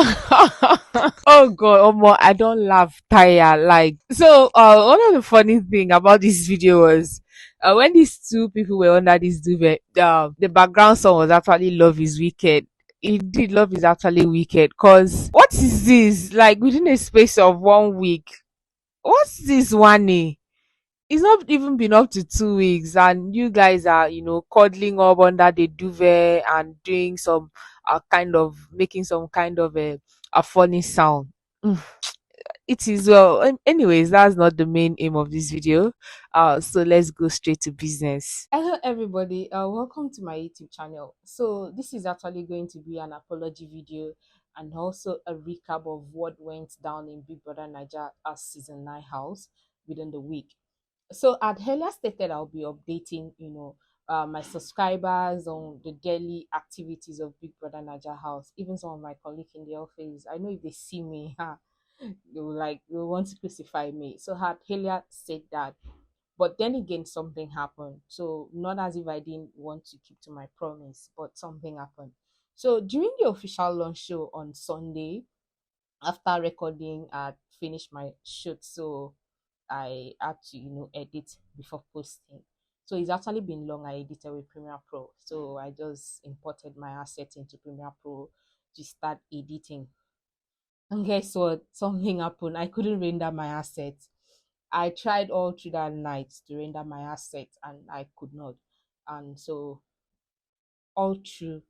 Oh god, Omo, I don't laugh tire. Like so one of the funny thing about this video was when these two people were under this duvet, the background song was actually Love is Wicked. Indeed, love is actually wicked. Cause what is this? Like within a space of 1 week, what's this one? It's not even been up to 2 weeks, and you guys are, cuddling up under the duvet and doing some kind of making some kind of a funny sound. Mm, it is well. Anyways, that's not the main aim of this video. So let's go straight to business. Hello, everybody. Welcome to my YouTube channel. So this is actually going to be an apology video and also a recap of what went down in Big Brother Naija as season 9 house within the week. So at earlier stated, I'll be updating, my subscribers on the daily activities of Big Brother Naija House. Even some of my colleagues in the office, I know if they see me, they will want to crucify me. So had earlier said that, but then again, something happened. So not as if I didn't want to keep to my promise, but something happened. So during the official launch show on Sunday, after recording, I finished my shoot. So I had to, edit before posting. So it's actually been long. I edited with Premiere Pro. So I just imported my assets into Premiere Pro to start editing. And guess what? Something happened. I couldn't render my assets. I tried all through that night to render my assets and I could not. And so all through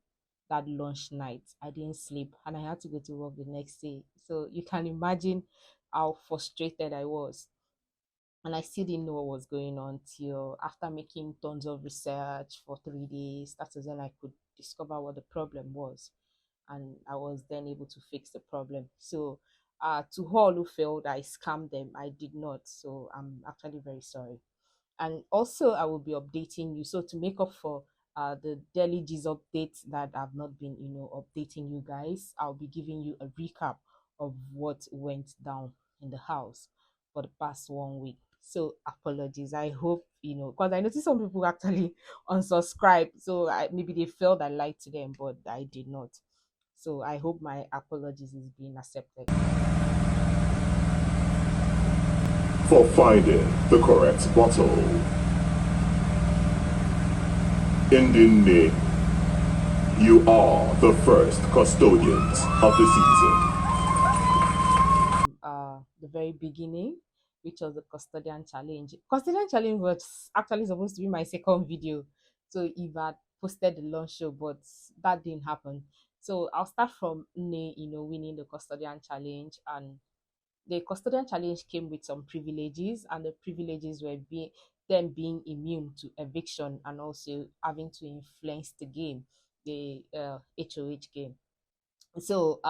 that launch night, I didn't sleep and I had to go to work the next day. So you can imagine how frustrated I was, and I still didn't know what was going on till after making tons of research for 3 days. That is when I could discover what the problem was, and I was then able to fix the problem. So, to all who felt I scammed them, I did not. So, I'm actually very sorry. And also, I will be updating you. So, to make up for the daily G's updates that I've not been, updating you guys, I'll be giving you a recap of what went down in the house for the past 1 week. So apologies. I hope because I noticed some people actually unsubscribe. So maybe they felt I lied to them, but I did not. So I hope my apologies is being accepted. For finding the correct bottle. Bnnaija, you are the first custodians of the season. The very beginning, which was the custodian challenge. Custodian challenge was actually supposed to be my second video. So if I posted the launch show, but that didn't happen. So I'll start from Ne, winning the custodian challenge. And the custodian challenge came with some privileges, and the privileges were being immune to eviction and also having to influence the game, the HOH game. So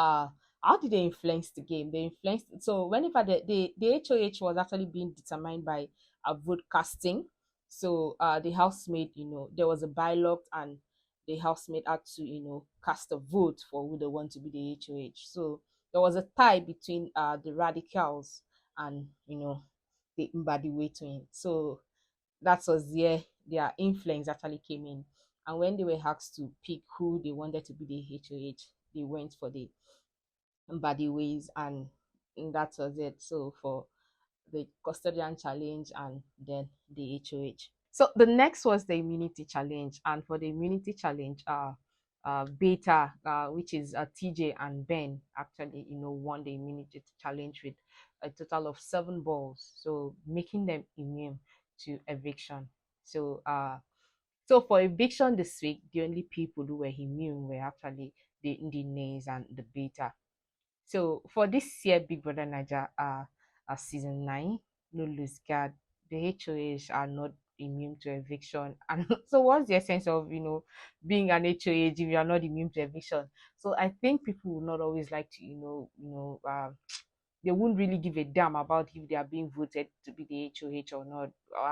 how did they influence the game? They influenced, so whenever the HOH was actually being determined by a vote casting. So the housemate, there was a bylog, and the housemate had to, cast a vote for who they want to be the HOH. So there was a tie between the radicals and, the Mbadiwe twin. So that was their influence actually came in. And when they were asked to pick who they wanted to be the HOH, they went for the body ways, and that was it. So for the custodian challenge and then the HOH. So the next was the immunity challenge, and for the immunity challenge, Beta, which is TJ and Ben, actually, won the immunity challenge with a total of 7 balls, so making them immune to eviction. So so for eviction this week, the only people who were immune were actually the Indians and the Beta. So for this year, Big Brother Naija season 9, no lose guard. The HOH are not immune to eviction. And so what's the essence of being an HOH if you are not immune to eviction? So I think people will not always like to, they won't really give a damn about if they are being voted to be the HOH or not,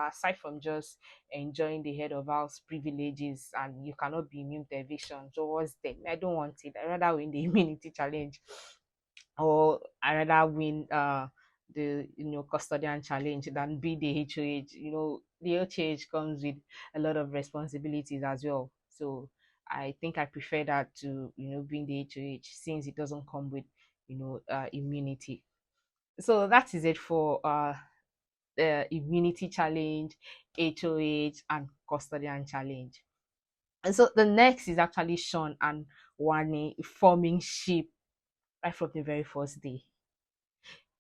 aside from just enjoying the head of house privileges, and you cannot be immune to eviction. So what's that? I don't want it. I rather win the immunity challenge, or I rather win the custodian challenge than be the HOH. The HOH comes with a lot of responsibilities as well. So I think I prefer that to, being the HOH, since it doesn't come with, immunity. So that is it for the immunity challenge, HOH, and custodian challenge. And so the next is actually Sean and Wani forming ship right from the very first day.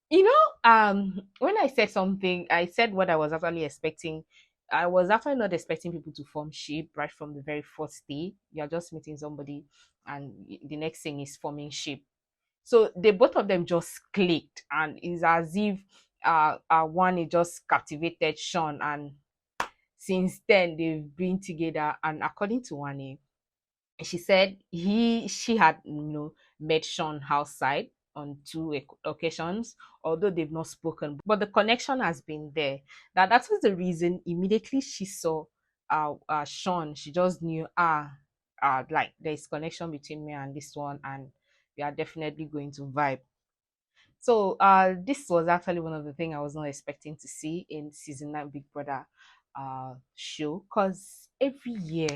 When I said something, I said what I was actually expecting. I was actually not expecting people to form ship right from the very first day. You're just meeting somebody, and the next thing is forming ship. So they both of them just clicked, and it's as if one is just captivated Sean, and since then they've been together. And according to Wani, she said she had met Sean outside on two occasions, although they've not spoken, but the connection has been there. That was the reason immediately she saw Sean, she just knew like there's connection between me and this one, and we are definitely going to vibe. So this was actually one of the things I was not expecting to see in season 9 Big Brother show, because every year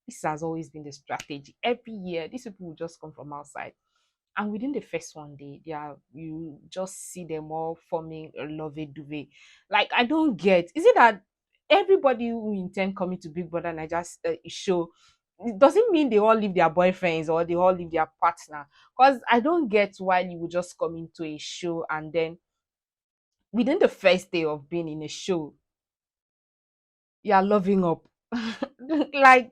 this has always been the strategy. Every year these people will just come from outside, and within the first one day you just see them all forming a lovey dovey. Like, I don't get, is it that everybody who intend coming to Big Brother Naija show, it doesn't mean they all leave their boyfriends or they all leave their partner? Because I don't get why you would just come into a show and then within the first day of being in a show you're loving up. Like,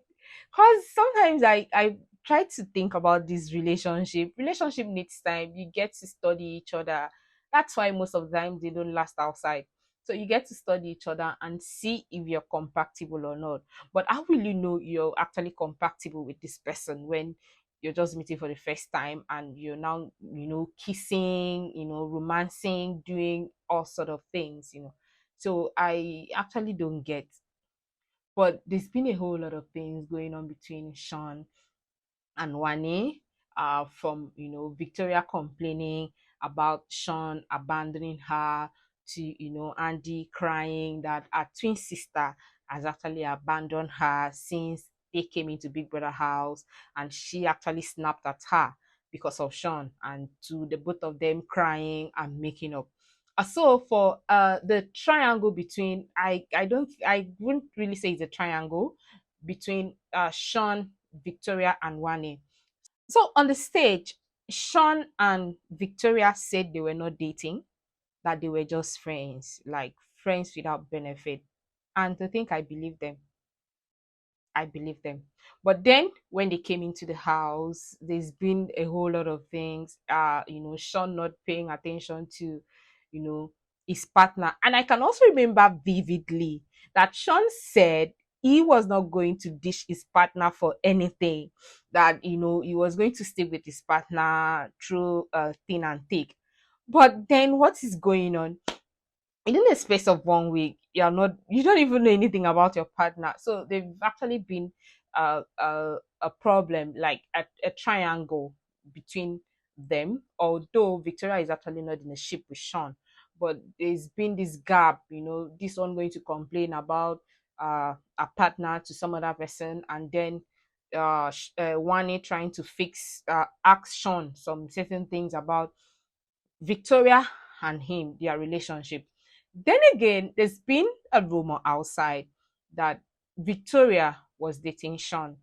because sometimes I try to think about this relationship needs time. You get to study each other. That's why most of the time they don't last outside. So you get to study each other and see if you're compatible or not. But how will you know you're actually compatible with this person when you're just meeting for the first time and you're now, kissing, romancing, doing all sort of things. So I actually don't get. But there's been a whole lot of things going on between Sean and Wani, from Victoria complaining about Sean abandoning her, to Handi crying that her twin sister has actually abandoned her since they came into Big Brother house, and she actually snapped at her because of Sean, and to the both of them crying and making up. So for the triangle between, I wouldn't really say it's a triangle between Sean, Victoria, and Wani. So on the stage, Sean and Victoria said they were not dating, that they were just friends, like friends without benefit. And to think I believe them. I believe them. But then when they came into the house, there's been a whole lot of things. Sean not paying attention to, you know, his partner. And I can also remember vividly that Sean said he was not going to dish his partner for anything. That he was going to stay with his partner through thin and thick. But then what is going on? Within the space of 1 week, you don't even know anything about your partner. So they've actually been a problem, like a triangle between them, although Victoria is actually not in a ship with Sean. But there's been this gap, this one going to complain about a partner to some other person, and then Wani trying to ask Sean some certain things about Victoria and him, their relationship. Then again, there's been a rumor outside that Victoria was dating Sean,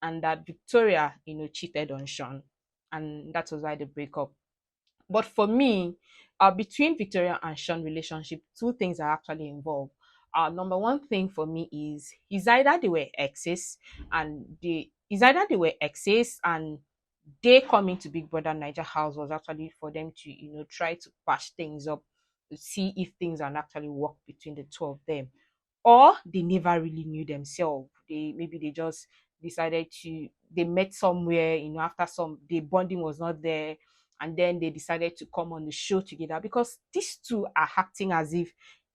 and that Victoria, cheated on Sean, and that was why they break up. But for me, between Victoria and Sean relationship, two things are actually involved. Number one thing for me is either they were exes, and they coming to Big Brother Niger house was actually for them to try to patch things up, to see if things can actually work between the two of them, or they never really knew themselves. They just decided to, they met somewhere, after some, the bonding was not there, and then they decided to come on the show together, because these two are acting as if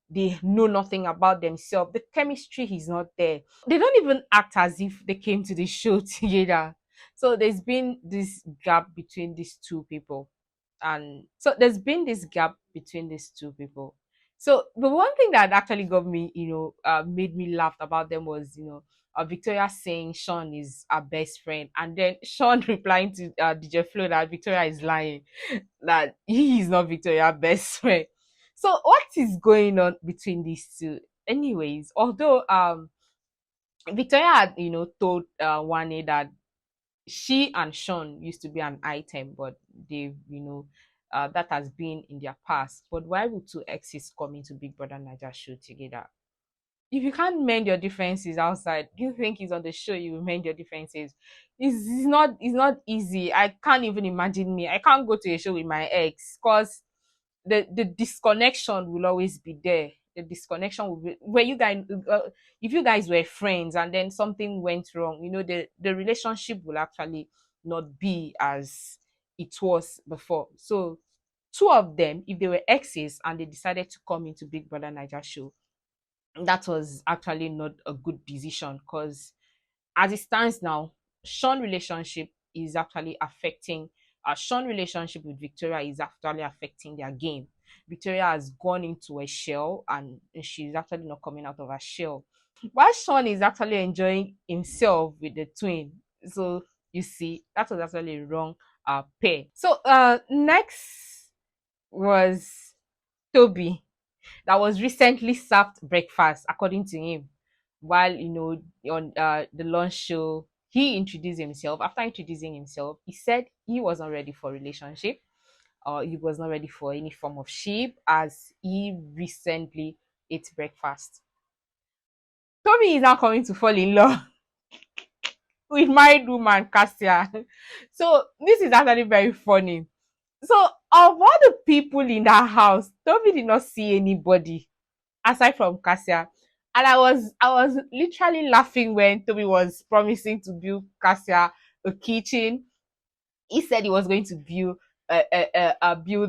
they know nothing about themselves. The chemistry is not there. They don't even act as if they came to the show together. So there's been this gap between these two people. And so there's been this gap between these two people. So the one thing that actually got me, made me laugh about them was, Victoria saying Sean is her best friend, and then Sean replying to DJ Flo that Victoria is lying, that he is not Victoria's best friend. So what is going on between these two? Anyways, although Victoria had told Wane that she and Sean used to be an item, but they've that has been in their past. But why would two exes come into Big Brother Naija show together? If you can't mend your differences outside, do you think it's on the show you will mend your differences? It's not easy. I can't even imagine me. I can't go to a show with my ex because the disconnection will always be there. The disconnection will be where you guys if you guys were friends and then something went wrong, the relationship will actually not be as it was before. So two of them, if they were exes and they decided to come into Big Brother Naija show, that was actually not a good decision because as it stands now, Sean relationship is actually affecting Sean relationship with Victoria is actually affecting their game. Victoria has gone into a shell and she's actually not coming out of her shell. While Sean is actually enjoying himself with the twin. So you see, that was actually a wrong pair. So next was Toby that was recently served breakfast, according to him, while on the lunch show. He introduced himself. After introducing himself, he said he was not ready for relationship or he was not ready for any form of ship as he recently ate breakfast. Toby is now coming to fall in love with married woman Cassia. So this is actually very funny. So of all the people in that house, Toby did not see anybody aside from Cassia. And I was literally laughing when Toby was promising to build Cassia a kitchen. He said he was going to build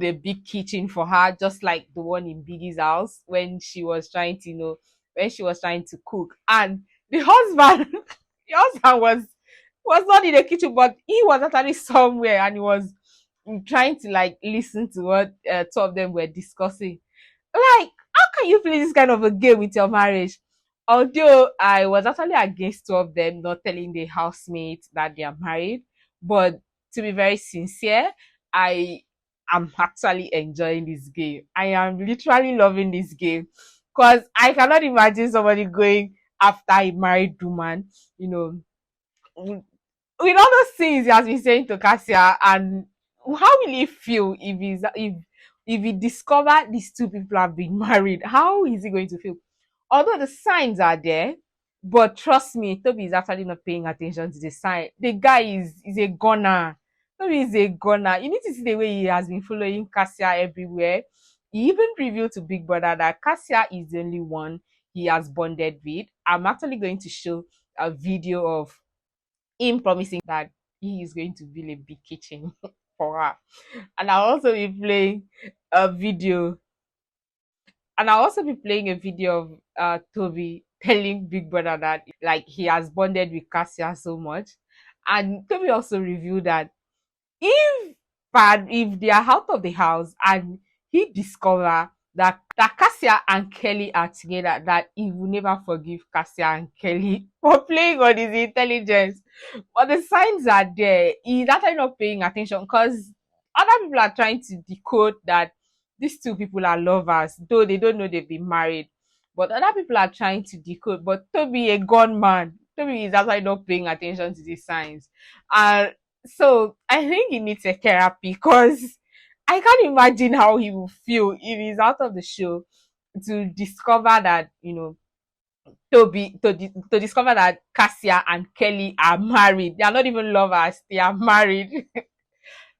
a big kitchen for her, just like the one in Biggie's house when she was trying to cook. And the husband, the husband was not in the kitchen, but he was actually somewhere and he was trying to like listen to what two of them were discussing. Like, how can you play this kind of a game with your marriage? Although I was actually against two of them not telling the housemate that they are married, but to be very sincere, I am actually enjoying this game. I am literally loving this game because I cannot imagine somebody going after a married woman, you know, with all those things he has been saying to Cassia, and how will he feel if he discover these two people have been married? How is he going to feel? Although the signs are there, but trust me, Toby is actually not paying attention to the sign. The guy is a gunner. Toby is a gunner. You need to see the way he has been following Cassia everywhere. He even revealed to Big Brother that Cassia is the only one he has bonded with. I'm actually going to show a video of him promising that he is going to build a big kitchen for her. And I'll also be playing a video. And I'll also be playing a video of Toby telling Big Brother that like he has bonded with Cassia so much. And Toby also revealed that if they are out of the house and he discover that Cassia and Kelly are together, that he will never forgive Cassia and Kelly for playing on his intelligence. But the signs are there. He's actually not paying attention because other people are trying to decode that these two people are lovers, though they don't know they've been married. But other people are trying to decode. But Toby, a gunman, Toby is actually not paying attention to these signs. And so I think he needs a therapy because I can't imagine how he will feel if he's out of the show to discover that, to discover that Cassia and Kelly are married. They are not even lovers, they are married.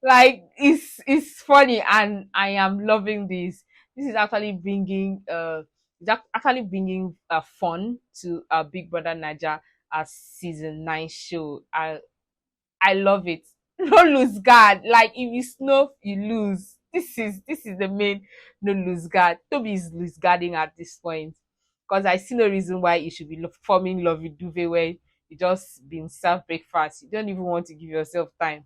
Like it's funny and I am loving this. This is actually bringing fun to Big Brother Naija as season 9 show. I love it. Don't lose guard. Like if you snuff, you lose. This is the main no lose guard. Toby is lose guarding at this point. Because I see no reason why you should be forming love with Duvet where you just been served breakfast. You don't even want to give yourself time.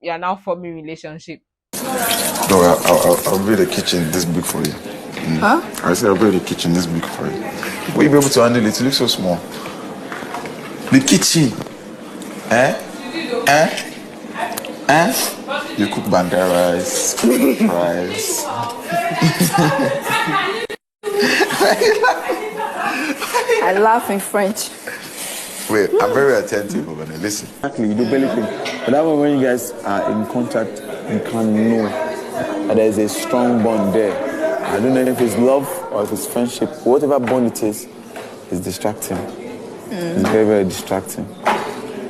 You are now forming relationship. No, I'll build a kitchen this big for you. Huh? I said I'll build a kitchen this big for you. Will you be able to handle it? It looks so small. The kitchen. Eh? Eh? Eh? You cook banga rice, rice. I laugh in French. Wait, I'm very attentive over there. Listen. Exactly, you do barely think. But that one, when you guys are in contact, you can know that there's a strong bond there. I don't know if it's love or if it's friendship. Whatever bond it is distracting. It's very, very distracting.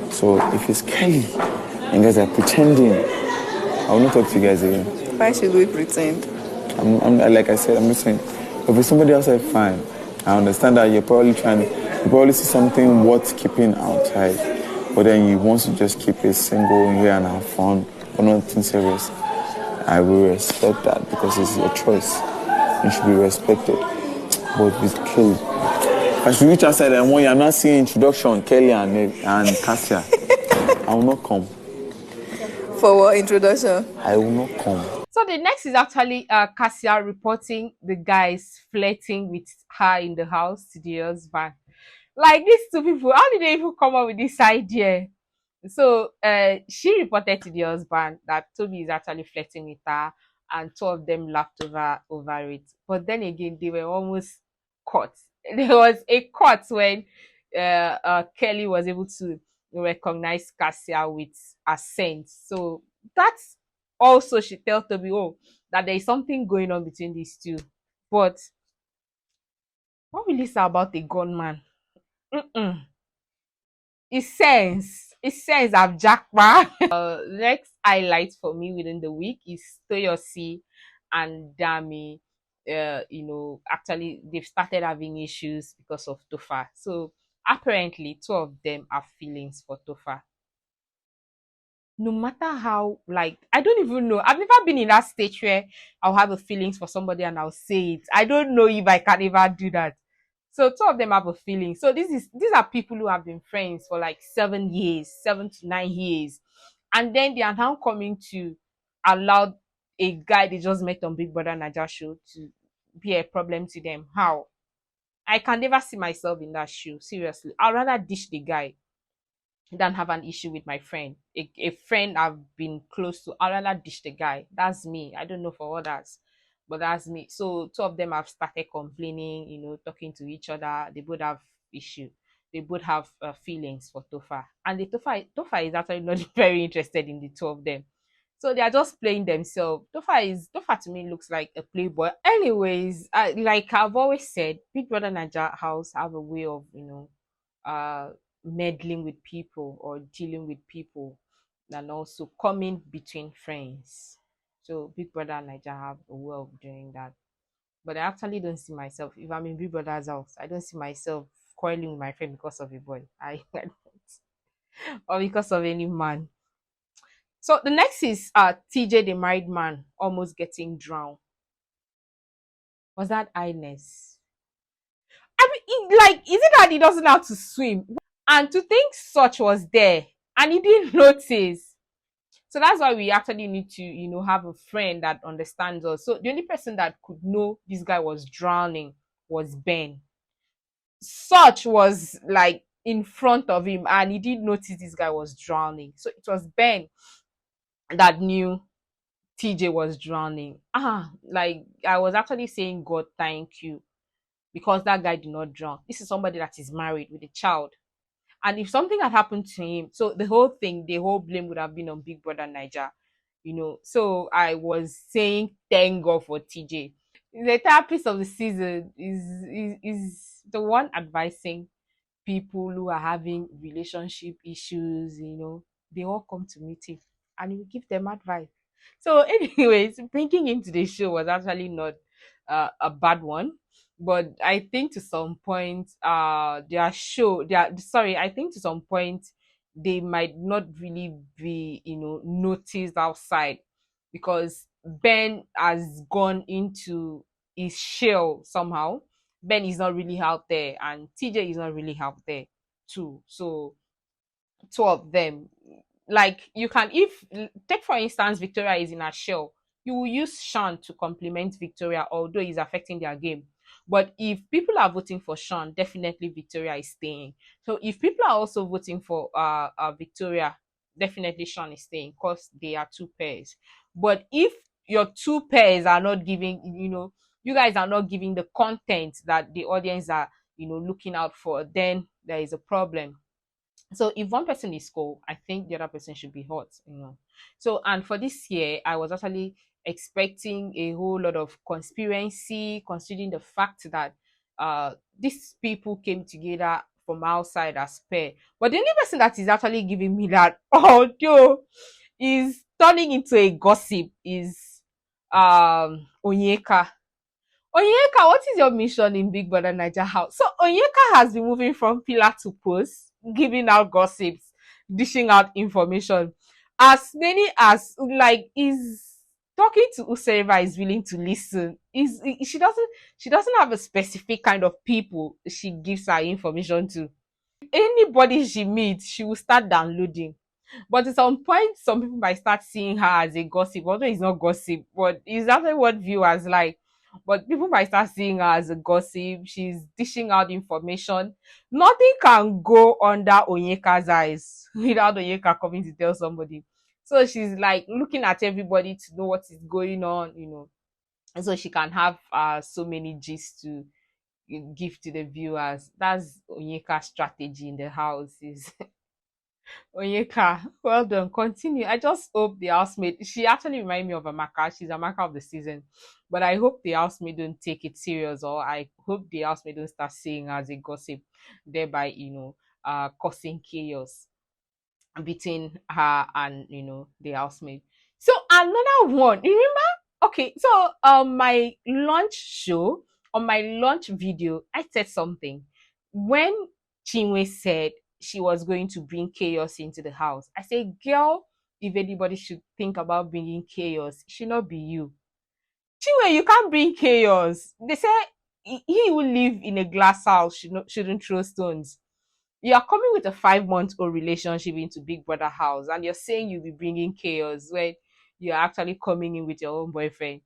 So if it's Kelly and you guys are pretending, I will not talk to you guys again. Why should we pretend? I'm like I said, I'm just saying, if it's somebody outside, fine. I understand that you probably see something worth keeping outside, but then you want to just keep it single here and have fun, but nothing serious. I will respect that because it's your choice. You should be respected. But with Kelly, I should reach outside and when I'm not seeing introduction, Kelly and Cassia, I will not come. For what introduction? I will not come. So the next is actually Cassia reporting the guys flirting with her in the house to the husband. Like these two people, how did they even come up with this idea? So she reported to the husband that Toby is actually flirting with her, and two of them laughed over it. But then again, they were almost caught. There was a cut when Kelly was able to recognize Cassia with assent. So that's also she tells Toby, oh, that there is something going on between these two. But what will you say about a gunman? It says I've jackpot. Next highlight for me within the week is Toyosi and Dami. Actually they've started having issues because of Tofa. So apparently two of them have feelings for Tofa. No matter how, like, I don't even know. I've never been in that stage where I'll have a feelings for somebody and I'll say it. I don't know if I can ever do that. So two of them have a feeling. So these are people who have been friends for like 7 years, 7 to 9 years. And then they are now coming to allow a guy they just met on Big Brother Naija show to be a problem to them. How? I can never see myself in that shoe. Seriously. I'd rather dish the guy than have an issue with my friend. A friend I've been close to, I'd rather dish the guy. That's me. I don't know for others, but that's me. So two of them have started complaining, talking to each other. They both have issue. They both have feelings for Tofa. And the Tofa is actually not very interested in the two of them. So they are just playing themselves. Tofa to me looks like a playboy. Anyways, like I've always said, Big Brother Naija house have a way of, uh meddling with people or dealing with people, and also coming between friends. So Big Brother and Naija have a way of doing that. But I actually don't see myself, if I'm in Big Brother's house, I don't see myself quarreling with my friend because of a boy. I don't. Or because of any man. So the next is TJ, the married man, almost getting drowned. Was that Ines? I mean, is it that he doesn't know how to swim? And to think such was there and he didn't notice. So that's why we actually need to, have a friend that understands us. So the only person that could know this guy was drowning was Ben. Such was like in front of him and he didn't notice this guy was drowning. So it was Ben that knew TJ was drowning. Like I was actually saying, God, thank you. Because that guy did not drown. This is somebody that is married with a child. And if something had happened to him, so the whole blame would have been on Big Brother Naija, So I was saying, thank God for TJ. The therapist of the season is the one advising people who are having relationship issues, they all come to meet him and he will give them advice. So, anyways, bringing him to the show was actually not a bad one. But I think to some point, I think to some point they might not really be, noticed outside because Ben has gone into his shell somehow. Ben is not really out there, and TJ is not really out there too. So two of them, like you can, if take for instance, Victoria is in a shell, you will use Shan to complement Victoria, although he's affecting their game. But if people are voting for Sean, definitely Victoria is staying. So if people are also voting for Victoria, definitely Sean is staying because they are two pairs. But if your two pairs are not giving, you guys are not giving the content that the audience are, looking out for, then there is a problem. So if one person is cold, I think the other person should be hot. So, and for this year, I was actually expecting a whole lot of conspiracy, considering the fact that these people came together from outside as pair. But the only person that is actually giving me that audio is turning into a gossip is Onyeka. Onyeka, what is your mission in Big Brother Naija house? So Onyeka has been moving from pillar to post, giving out gossips, dishing out information. As many as is talking to whoever is willing to listen. She doesn't have a specific kind of people she gives her information to. Anybody she meets, she will start downloading. But at some point, some people might start seeing her as a gossip, although it's not gossip, but it's actually what viewers like. But people might start seeing her as a gossip. She's dishing out information. Nothing can go under Onyeka's eyes without Onyeka coming to tell somebody. So she's like looking at everybody to know what is going on. And so she can have so many gists to give to the viewers. That's Onyeka's strategy in the house. Is Onyeka, well done. Continue. I just hope the housemate. She actually reminds me of Amaka. She's Amaka of the season, but I hope the housemate don't take it serious, or I hope the housemate don't start seeing her as a gossip, thereby causing chaos between her and the housemate. So another one. You remember? Okay, so my launch show on my launch video, I said something when Chinwe said she was going to bring chaos into the house. I said, girl, if anybody should think about bringing chaos, it should not be you. Chinwe, you can't bring chaos. They say he who live in a glass house shouldn't throw stones. You are coming with a 5-month-old relationship into Big Brother house, and you're saying you'll be bringing chaos when you're actually coming in with your own boyfriend.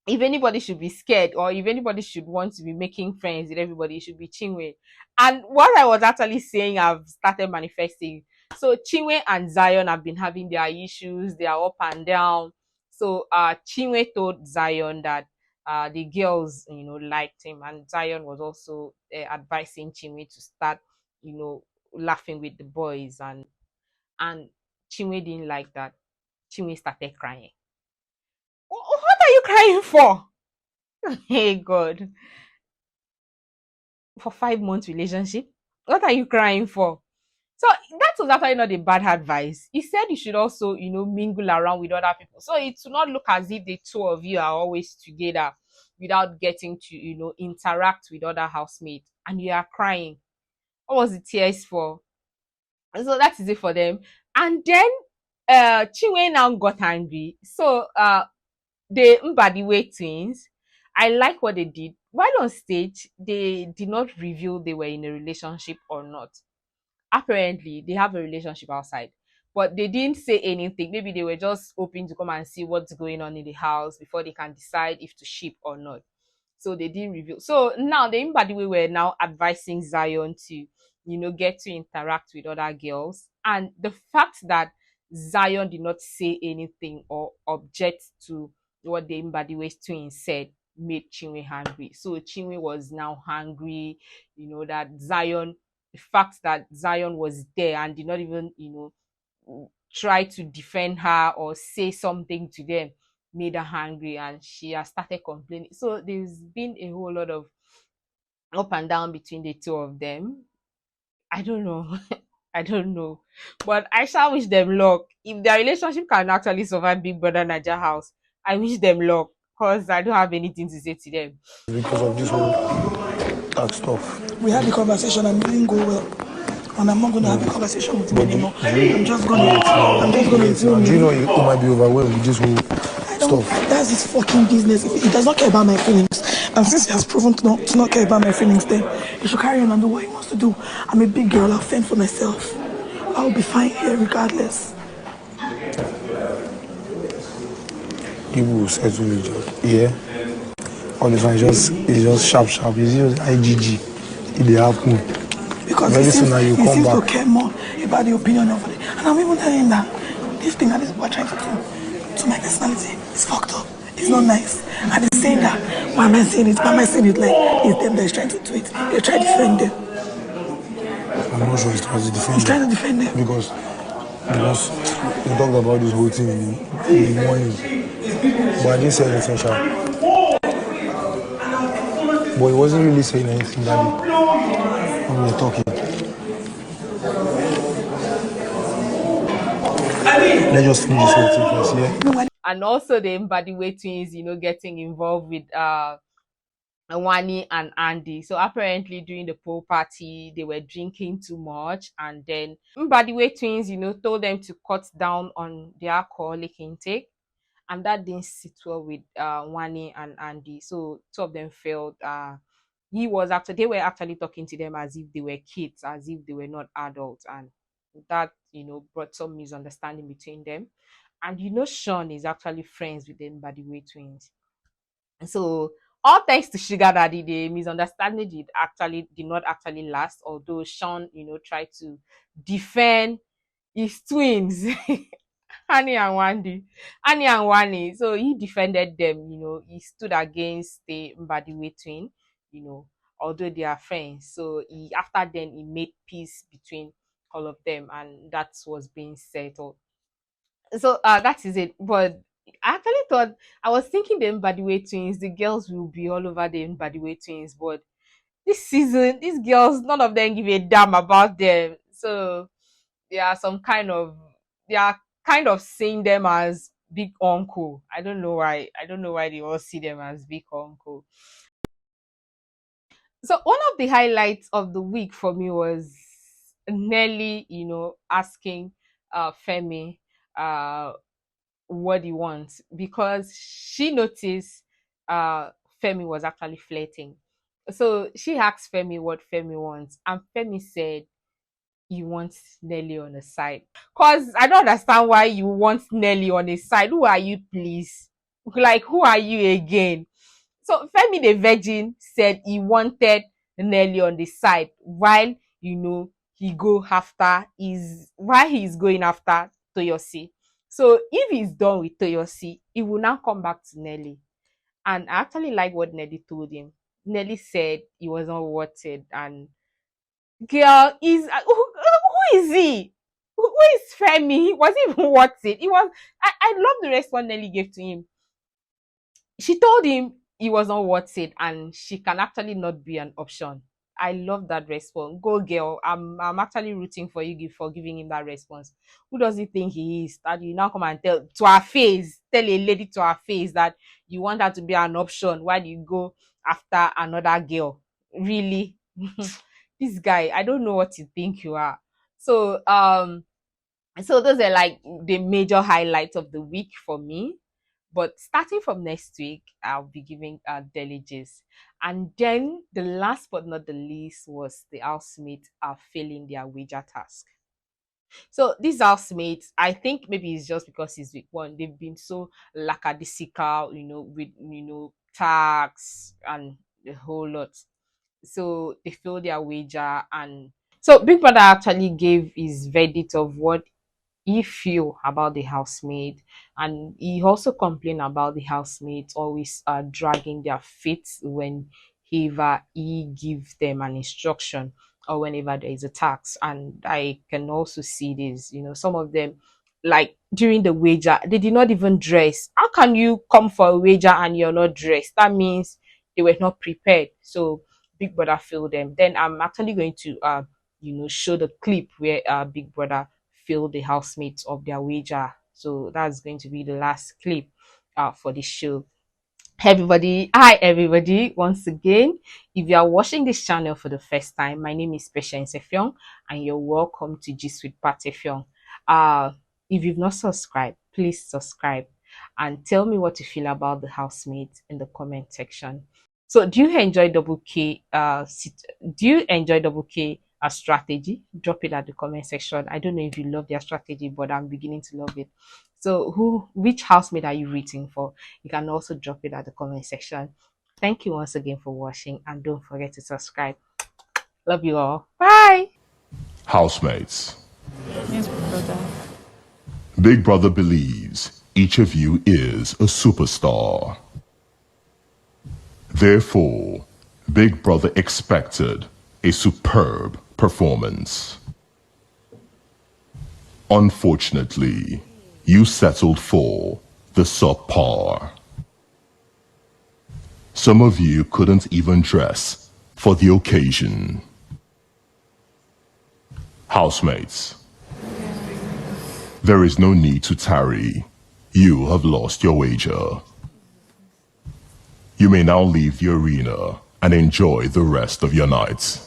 If anybody should be scared, or if anybody should want to be making friends with everybody, it should be Chinwe. And what I was actually saying, I've started manifesting. So Chinwe and Zion have been having their issues. They are up and down. So Chinwe told Zion that the girls, liked him, and Zion was also advising Chinwe to start, laughing with the boys, and Chinwe didn't like that. Chinwe started crying. What are you crying for? Hey God. For 5 months relationship? What are you crying for? So that was actually not a bad advice. He said you should also, mingle around with other people. So it will not look as if the two of you are always together without getting to, interact with other housemates. And you are crying. What was the tears for? And so that is it for them. And then Chinwe now got angry. So the Mbadiwe twins, I like what they did. While on stage, they did not reveal they were in a relationship or not. Apparently, they have a relationship outside, but they didn't say anything. Maybe they were just hoping to come and see what's going on in the house before they can decide if to ship or not. So they didn't reveal. So now the Mbadiwe were now advising Zion to, get to interact with other girls. And the fact that Zion did not say anything or object to what the Mbadiwe twins said made Chinwe hungry. So Chinwe was now hungry, that Zion, the fact that Zion was there and did not even, try to defend her or say something to them made her hungry, and she has started complaining. So there's been a whole lot of up and down between the two of them. I don't know. I don't know. But I shall wish them luck. If their relationship can actually survive Big Brother Naija house, I wish them luck, because I don't have anything to say to them. Because of this whole tax stuff. We had the conversation and it didn't go well. And I'm not going to have a conversation with him anymore. I'm just going to. Do you know he might be overwhelmed with this whole stuff? That's his fucking business. He does not care about my feelings. And since he has proven to not care about my feelings, then he should carry on and do what he wants to do. I'm a big girl. I'll fend for myself. I'll be fine here regardless. You will settle it, yeah? all this one is just sharp. It's just IGG. It they happen. Because Very he soon seems, now you he come seems to back. care more about the opinion of it. And I'm even telling him that this thing that this boy trying to do to my personality is fucked up. It's not nice. And he's saying that, why am I saying it? Why am I saying it? Like, it's them that's trying to do it. They try to defend them. I'm not sure he's trying to defend He's trying to them. defend them. Because we talked about this whole thing in the morning. But I didn't say anything sharp. But he wasn't really saying anything that day when we were talking. Let's just finish this whole thing first, yeah? And also the Mbadiwe twins, getting involved with Wani and Andy. So apparently during the pool party, they were drinking too much, and then Mbadiwe twins, told them to cut down on their alcoholic intake, and that didn't sit well with Wani and Andy. So two of them felt they were actually talking to them as if they were kids, as if they were not adults, and that brought some misunderstanding between them. And Sean is actually friends with the Mbadiwe twins. So all thanks to Sugar Daddy, the misunderstanding did not actually last, although Sean, tried to defend his twins, Annie and Wandi, Annie and Wani. So he defended them, he stood against the Mbadiwe twin, although they are friends. So after then he made peace between all of them, and that was being settled. So that is it. But I actually thought, I was thinking the Mbadiwe twins, the girls will be all over the Mbadiwe twins, but this season, these girls, none of them give a damn about them. So they are they are kind of seeing them as big uncle. I don't know why. I don't know why they all see them as big uncle. So one of the highlights of the week for me was Nelly, asking Femi what he wants, because she noticed Femi was actually flirting. So she asked Femi what Femi wants, and Femi said he wants Nelly on the side. Cause I don't understand why you want Nelly on his side. Who are you, please? Like, who are you again? So Femi the Virgin said he wanted Nelly on the side, while he's going after Toyosi. So if he's done with Toyosi, he will now come back to Nelly. And I actually like what Nelly told him. Nelly said he wasn't worth it, and girl is who is he? Who is Femi? He wasn't even worth it. I love the response Nelly gave to him. She told him he was not worth it, and she can actually not be an option. I love that response. Go girl. I'm actually rooting for you for giving him that response. Who does he think he is? That you now come and tell a lady to her face that you want her to be an option. Why do you go after another girl? Really? This guy, I don't know what you think you are. So those are like the major highlights of the week for me. But starting from next week, I'll be giving delegates. And then the last but not the least was the housemates are failing their wager task. So these housemates, I think maybe it's just because it's week one. They've been so lackadaisical, with tax and the whole lot. So they failed their wager, and so Big Brother actually gave his verdict of what he feel about the housemaid, and he also complained about the housemates always dragging their feet whenever he give them an instruction or whenever there is a tax. And I can also see this, some of them, like during the wager, they did not even dress. How can you come for a wager and you're not dressed? That means they were not prepared. So Big Brother failed them. Then I'm actually going to show the clip where Big Brother failed the housemates of their wager. So that's going to be the last clip for the show. Hi everybody, once again, if you are watching this channel for the first time, my name is Patience Effiong, and you're welcome to Gist with Pat Effiong. If you've not subscribed, please subscribe and tell me what you feel about the housemates in the comment section. So do you enjoy double K strategy? Drop it at the comment section. I don't know if you love their strategy, but I'm beginning to love it. So which housemate are you rooting for? You can also drop it at the comment section. Thank you once again for watching, and don't forget to subscribe. Love you all. Bye. Housemates, Yes, brother. Big Brother believes each of you is a superstar. Therefore, Big Brother expected a superb performance. Unfortunately, you settled for the subpar. Some of you couldn't even dress for the occasion. Housemates, there is no need to tarry. You have lost your wager. You may now leave the arena and enjoy the rest of your night.